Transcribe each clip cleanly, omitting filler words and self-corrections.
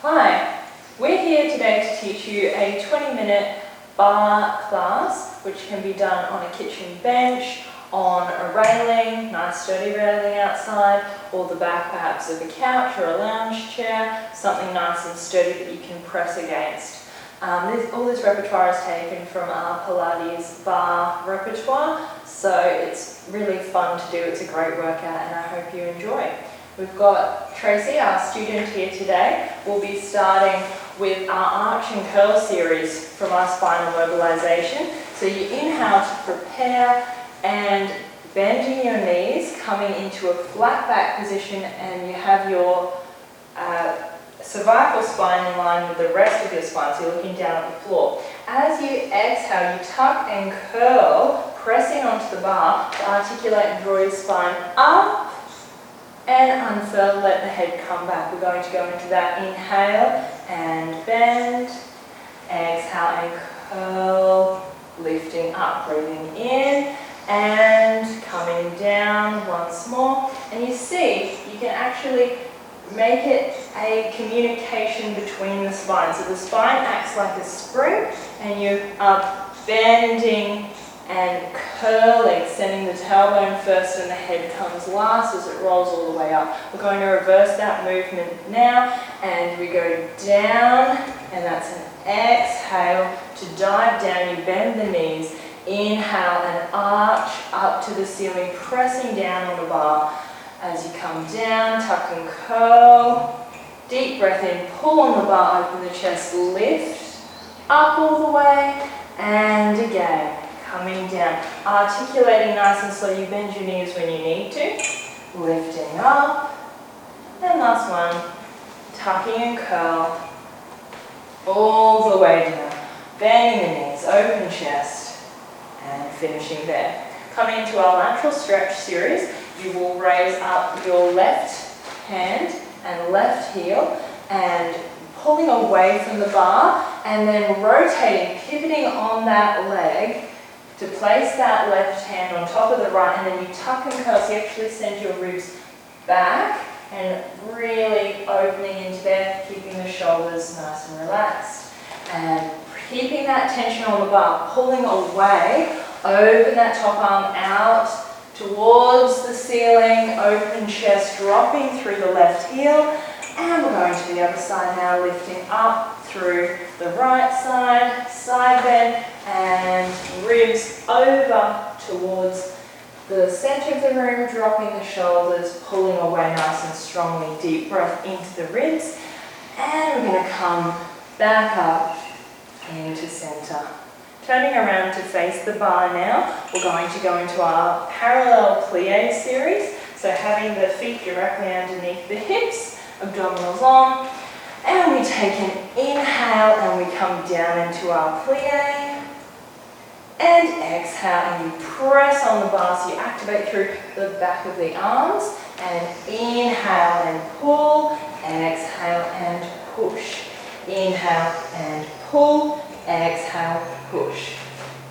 Hi, we're here today to teach you a 20-minute bar class which can be done on a kitchen bench, on a railing, nice sturdy railing outside, or the back perhaps of a couch or a lounge chair, something nice and sturdy that you can press against. All this repertoire is taken from our Pilates bar repertoire, so it's really fun to do. It's a great workout and I hope you enjoy. We've got Tracy, our student here today. We'll be starting with our arch and curl series from our spinal mobilization. So you inhale to prepare and bending your knees, coming into a flat back position, and you have your cervical spine in line with the rest of your spine, so you're looking down at the floor. As you exhale, you tuck and curl, pressing onto the bar to articulate and draw your spine up and unfurl, let the head come back. We're going to go into that inhale and bend, exhale and curl, lifting up, breathing in and coming down once more. And you see, you can actually make it a communication between the spine. So the spine acts like a spring and you are bending and curling, sending the tailbone first and the head comes last as it rolls all the way up. We're going to reverse that movement now, and we go down, and that's an exhale to dive down. You bend the knees, inhale and arch up to the ceiling, pressing down on the bar. As you come down, tuck and curl, deep breath in, pull on the bar, open the chest, lift, up all the way, and again. Coming down, articulating nice and slow. You bend your knees when you need to, lifting up, and last one, tucking and curl, all the way down, bending the knees, open chest, and finishing there. Coming into our lateral stretch series, you will raise up your left hand and left heel, and pulling away from the bar, and then rotating, pivoting on that leg, to place that left hand on top of the right, and then you tuck and curl, so you actually send your ribs back and really opening into there, keeping the shoulders nice and relaxed. And keeping that tension on the bar, pulling away, open that top arm out towards the ceiling, open chest, dropping through the left heel, and we're going to the other side now, lifting up through the right side, side bend, and ribs over towards the center of the room, dropping the shoulders, pulling away nice and strongly, deep breath into the ribs, and we're going to come back up into center. Turning around to face the bar now, we're going to go into our parallel plie series, so having the feet directly underneath the hips, abdominals on, and we take an inhale and we come down into our plie, and exhale and you press on the bar so you activate through the back of the arms, and inhale and pull, exhale and push, inhale and pull, exhale, push,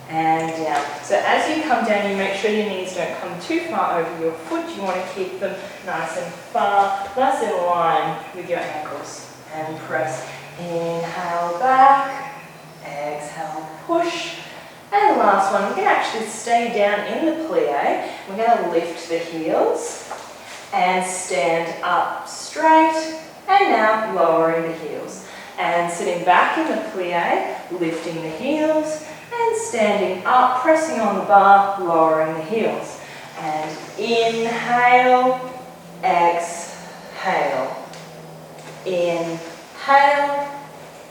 and down. So as you come down, you make sure your knees don't come too far over your foot. You want to keep them nice and far, nice in line with your ankles. And press, inhale back, exhale, push. And the last one, we're going to actually stay down in the plie. We're going to lift the heels and stand up straight, and now lowering the heels. And sitting back in the plie, lifting the heels, and standing up, pressing on the bar, lowering the heels. And inhale, exhale. Inhale,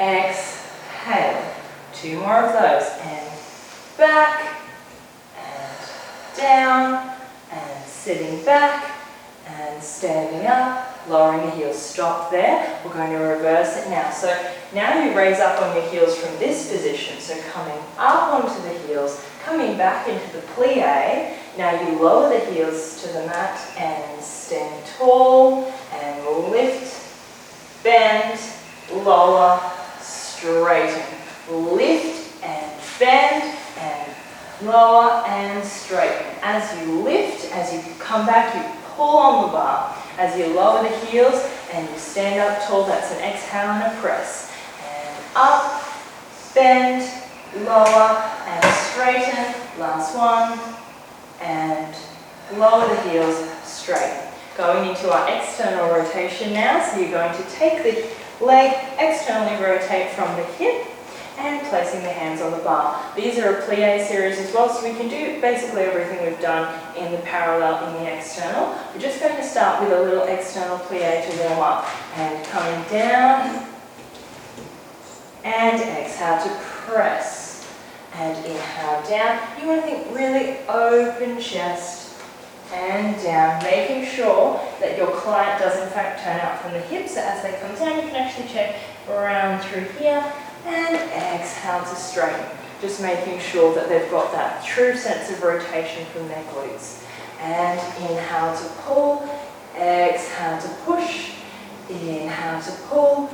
exhale. Two more of those. And back, and down, and sitting back, and standing up, lowering the heels. Stop there. We're going to reverse it now. So now you raise up on your heels from this position. So coming up onto the heels, coming back into the plie. Now you lower the heels to the mat and stand tall and lift, bend, lower, straighten, lift and bend and lower and straighten. As you lift, as you come back, you pull on the bar. As you lower the heels, and you stand up tall. That's an exhale and a press. And up, bend, lower, and straighten. Last one. And lower the heels, straight. Going into our external rotation now. So you're going to take the leg, externally rotate from the hip, and placing the hands on the bar. These are a plie series as well, so we can do basically everything we've done in the parallel in the external. We're just going to start with a little external plie to warm up. And coming down, and exhale to press. And inhale down. You want to think really open chest and down, making sure that your client does in fact turn out from the hips. So as they come down, you can actually check around through here and exhale to straighten. Just making sure that they've got that true sense of rotation from their glutes. And inhale to pull, exhale to push, inhale to pull,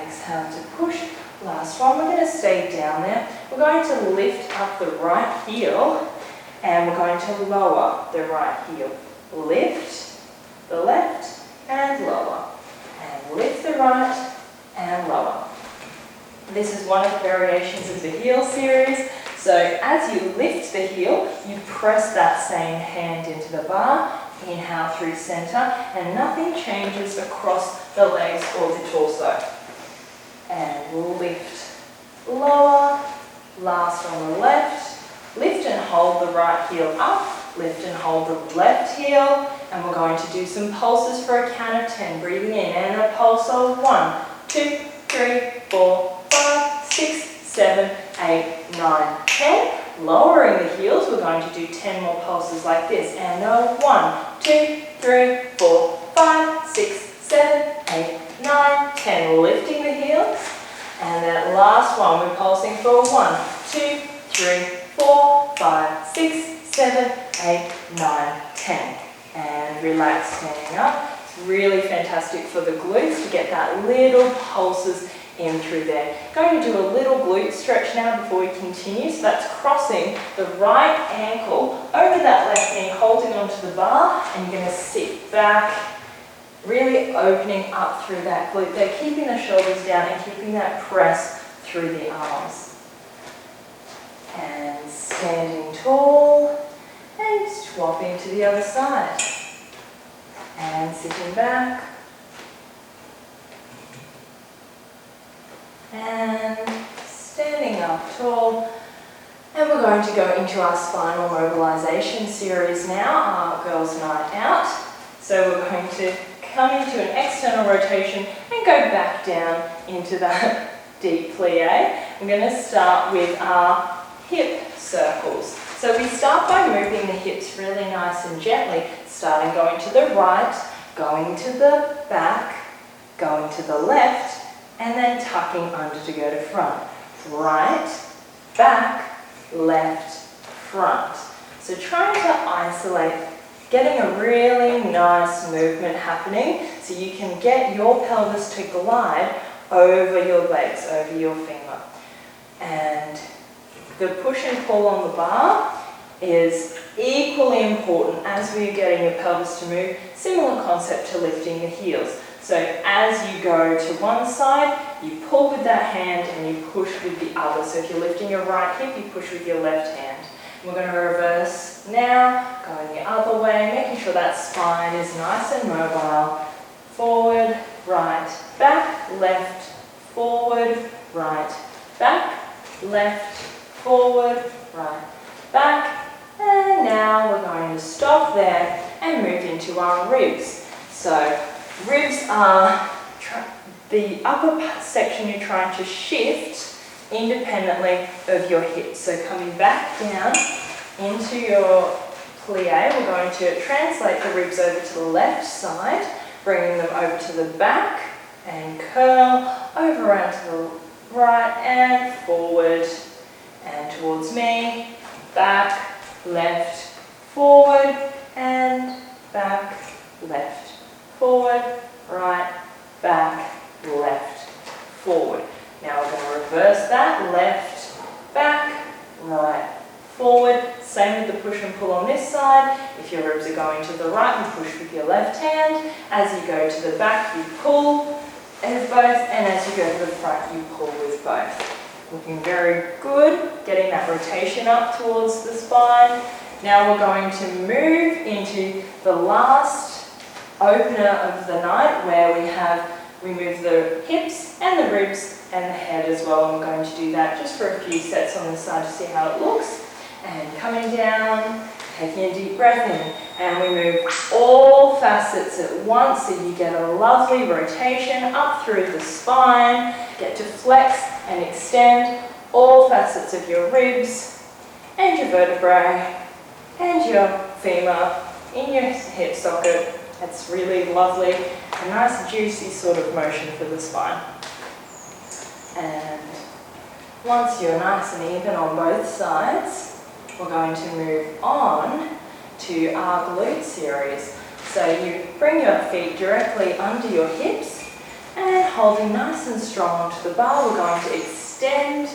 exhale to push. Last one, we're going to stay down there. We're going to lift up the right heel and we're going to lower the right heel. Lift the left and lower. And lift the right and lower. This is one of the variations of the heel series. So as you lift the heel, you press that same hand into the bar. Inhale through center and nothing changes across the legs or the torso. And lift, lower, last on the left, lift and hold the right heel up, lift and hold the left heel, and we're going to do some pulses for a count of 10, breathing in, and a pulse of 1, 2, 3, 4, 5, 6, 7, 8, 9, 10, lowering the heels, we're going to do 10 more pulses like this, and a 1, 2, 3, 4, 5, 6, 7, 8, 9, 10, lifting the heels, and that last one we're pulsing for 1, 2, 3, 4, 5, 6, 7, 8, 9, 10, and relax standing up. It's really fantastic for the glutes to get that little pulses in through there. Going to do a little glute stretch now before we continue, so that's crossing the right ankle over that left knee, holding onto the bar, and you're going to sit back, really opening up through that glute there, keeping the shoulders down and keeping that press through the arms. And standing tall and swapping to the other side. And sitting back. And standing up tall. And we're going to go into our spinal mobilization series now, our girls' night out. So we're going to come into an external rotation and go back down into that deep plie. I'm going to start with our hip circles. So we start by moving the hips really nice and gently, starting going to the right, going to the back, going to the left, and then tucking under to go to front. Right, back, left, front. So trying to isolate, getting a really nice movement happening so you can get your pelvis to glide over your legs, over your femur. And the push and pull on the bar is equally important as we're getting your pelvis to move. Similar concept to lifting the heels. So as you go to one side, you pull with that hand and you push with the other. So if you're lifting your right hip, you push with your left hand. We're going to reverse now, going the other way, making sure that spine is nice and mobile. Forward, right, back, left, forward, right, back, left, forward, right, back. And now we're going to stop there and move into our ribs. So ribs are the upper section you're trying to shift independently of your hips. So coming back down into your plie, we're going to translate the ribs over to the left side, bringing them over to the back and curl over around to the right and forward and towards me, back, left, forward and back, left, forward, right, back, left, forward. Now we're going to reverse that, left, back, right, forward. Same with the push and pull on this side. If your ribs are going to the right, you push with your left hand. As you go to the back, you pull with both, and as you go to the front, you pull with both. Looking very good, getting that rotation up towards the spine. Now we're going to move into the last opener of the night, where we move the hips and the ribs and the head as well, and we're going to do that just for a few sets on this side to see how it looks. And coming down, taking a deep breath in, and we move all facets at once, so you get a lovely rotation up through the spine, get to flex and extend all facets of your ribs and your vertebrae and your femur in your hip socket. It's really lovely, a nice juicy sort of motion for the spine. And once you're nice and even on both sides, we're going to move on to our glute series. So you bring your feet directly under your hips and holding nice and strong onto the bar, we're going to extend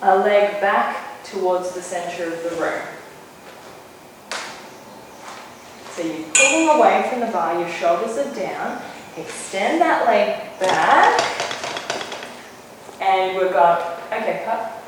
a leg back towards the center of the room. So you're pulling away from the bar, your shoulders are down, extend that leg back, and we've got, okay, cut.